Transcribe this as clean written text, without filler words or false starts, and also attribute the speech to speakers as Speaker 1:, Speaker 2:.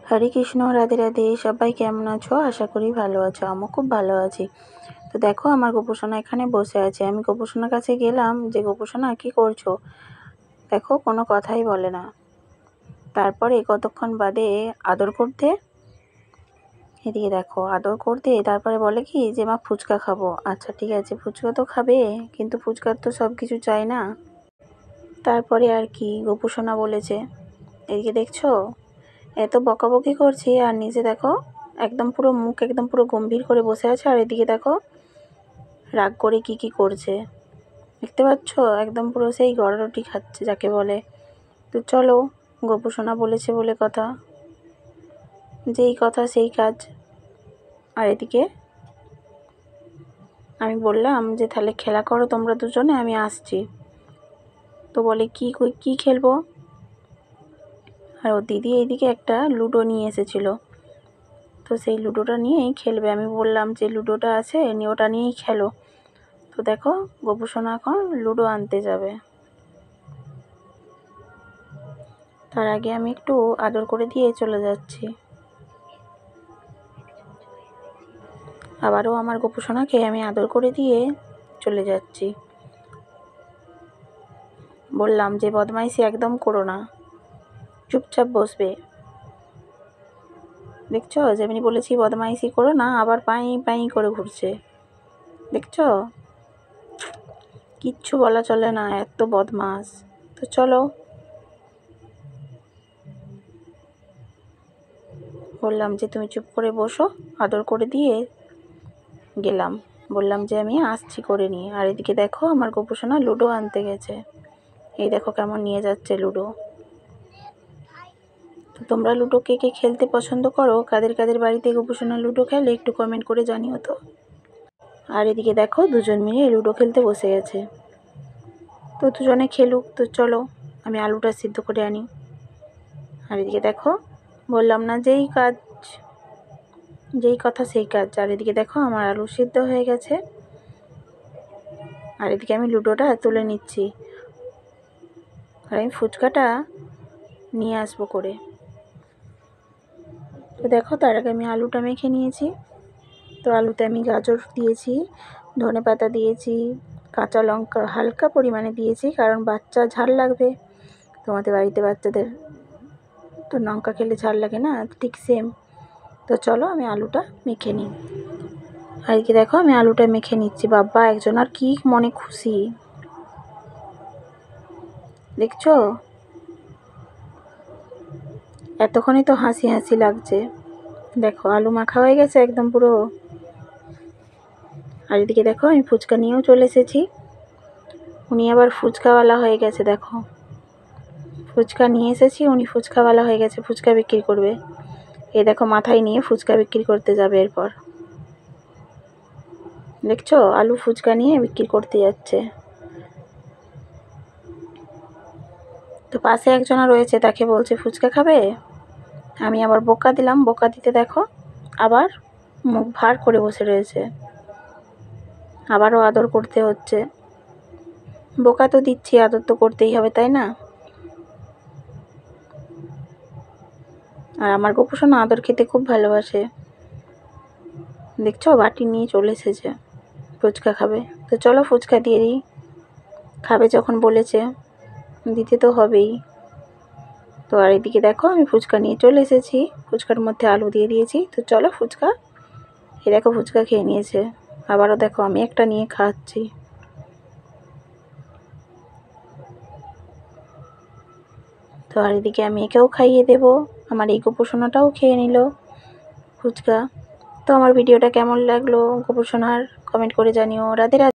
Speaker 1: হরে কৃষ্ণ, রাধে রাধে। সবাই কেমন আছো? আশা করি ভালো আছো। আমিও খুব ভালো আছি। তো দেখো, আমার গোপুসোনা এখানে বসে আছে। আমি গোপুসোনার কাছে গেলাম যে, গোপুসোনা কী করছো? দেখো, কোনো কথাই বলে না। তারপরে কতক্ষণ বাদে আদর করতে, এদিকে দেখো আদর করতে তারপরে বলে কি যে, মা ফুচকা খাবো। আচ্ছা ঠিক আছে, ফুচকা তো খাবে, কিন্তু ফুচকার তো সব কিছু চাই না। তারপরে আর কি গোপুসোনা বলেছে, এদিকে দেখছো এত বকাবকি করছি, আর নিচে দেখো একদম পুরো মুখ একদম পুরো গম্ভীর করে বসে আছে। আর এদিকে দেখো রাগ করে কি করছে, দেখতে পাচ্ছ? একদম পুরো সেই গড়ারুটি খাচ্ছে যাকে বলে। তো চলো, গোপুসোনা বলেছে বলে কথা, যেই কথা সেই কাজ। আর এদিকে আমি বললাম যে, তাহলে খেলা করো তোমরা দুজনে, আমি আসছি। তো বলে কি খেলবো? আর ওর দিদি এইদিকে একটা লুডো নিয়ে এসেছিলো, তো সেই লুডোটা নিয়েই খেলবে। আমি বললাম যে, লুডোটা আছে ওটা নিয়েই খেলো। তো দেখো, গোপুসোনা এখন লুডো আনতে যাবে। তার আগে আমি একটু আদর করে দিয়ে চলে যাচ্ছি। আবারও আমার গোপুসোনাকে আমি আদর করে দিয়ে চলে যাচ্ছি। বললাম যে, বদমাইশি একদম করো না, চুপচাপ বসবে। দেখছো, যেমনি বলেছি বদমাইশি করো না, আবার পাই করে ঘুরছে। দেখছো, কিচ্ছু বলা চলে না, এত বদমাস। তো চলো, বললাম যে তুমি চুপ করে বসো, আদর করে দিয়ে গেলাম। বললাম যে আমি আসছি করে নিয়ে। আর এদিকে দেখো, আমার গোপুসোনা লুডো আনতে গেছে। এই দেখো কেমন নিয়ে যাচ্ছে লুডো। তো তোমরা লুডো কে কে খেলতে পছন্দ করো? কাদের বাড়িতে গোপুসোনা লুডো খেলে একটু কমেন্ট করে জানিও তো। আর এদিকে দেখো, দুজন মিলে লুডো খেলতে বসে গেছে। তো দুজনে খেলুক। তো চলো, আমি আলুটা সিদ্ধ করে আনি। আর এদিকে দেখো, বললাম না যেই কথা সেই কাজ। আর এদিকে দেখো, আমার আলু সিদ্ধ হয়ে গেছে। আর এদিকে আমি লুডোটা তুলে নিচ্ছি, আর আমি ফুচকাটা নিয়ে আসবো করে। তো দেখো, তার আগে আমি আলুটা মেখে নিয়েছি। তো আলুতে আমি গাজর দিয়েছি, ধনেপাতা দিয়েছি, কাঁচা লঙ্কা হালকা পরিমাণে দিয়েছি, কারণ বাচ্চা ঝাল লাগবে। তোমাদের বাড়িতে বাচ্চাদের তো লঙ্কা খেলে ঝাল লাগে না, ঠিক সেম। তো চলো, আমি আলুটা মেখে নিই। আর কি দেখো, আমি আলুটা মেখে নিচ্ছি। বাবা, একজন আর কি মনে খুশি, দেখছো? এতক্ষণই তো হাসি হাসি লাগছে। দেখো, আলু মাখা হয়ে গেছে একদম পুরো। আর এদিকে দেখো, আমি ফুচকা নিয়েও চলে এসেছি। উনি আবার ফুচকাওয়ালা হয়ে গেছে। দেখো, ফুচকা নিয়ে এসেছি, উনি ফুচকাওয়ালা হয়ে গেছে, ফুচকা বিক্রি করবে। এই দেখো, মাথায় নিয়ে ফুচকা বিক্রি করতে যাবে এরপর। দেখছো, আলু ফুচকা নিয়ে বিক্রি করতে যাচ্ছে। তো পাশে একজনা রয়েছে, তাকে বলছে ফুচকা খাবে। আমি আবার বোকা দিলাম, বোকা দিতে দেখো আবার মুখ ভার করে বসে রয়েছে। আবারও আদর করতে হচ্ছে। বোকা তো দিচ্ছি, আদর তো করতেই হবে, তাই না? আর আমার গোপুসোনা আদর খেতে খুব ভালোবাসে। দেখছো, বাটি নিয়ে চলে এসেছে, ফুচকা খাবে। তো চলো, ফুচকা দিয়ে দিই। খাবে যখন বলেছে, দিতে তো হবেই। তো আর এদিকে দেখো, আমি ফুচকা নিয়ে চলে এসেছি, ফুচকার মধ্যে আলু দিয়ে দিয়েছি। তো চলো ফুচকা, এই দেখো ফুচকা খেয়ে নিয়েছে। আবারও দেখো, আমি একটা নিয়ে খাচ্ছি। তো আর এদিকে আমি একেও খাইয়ে দেব, আমার এই গোপুসোনাটাও খেয়ে নিল ফুচকা। তো আমার ভিডিওটা কেমন লাগলো গোপুসোনার, কমেন্ট করে জানিও। রাধে রাধে।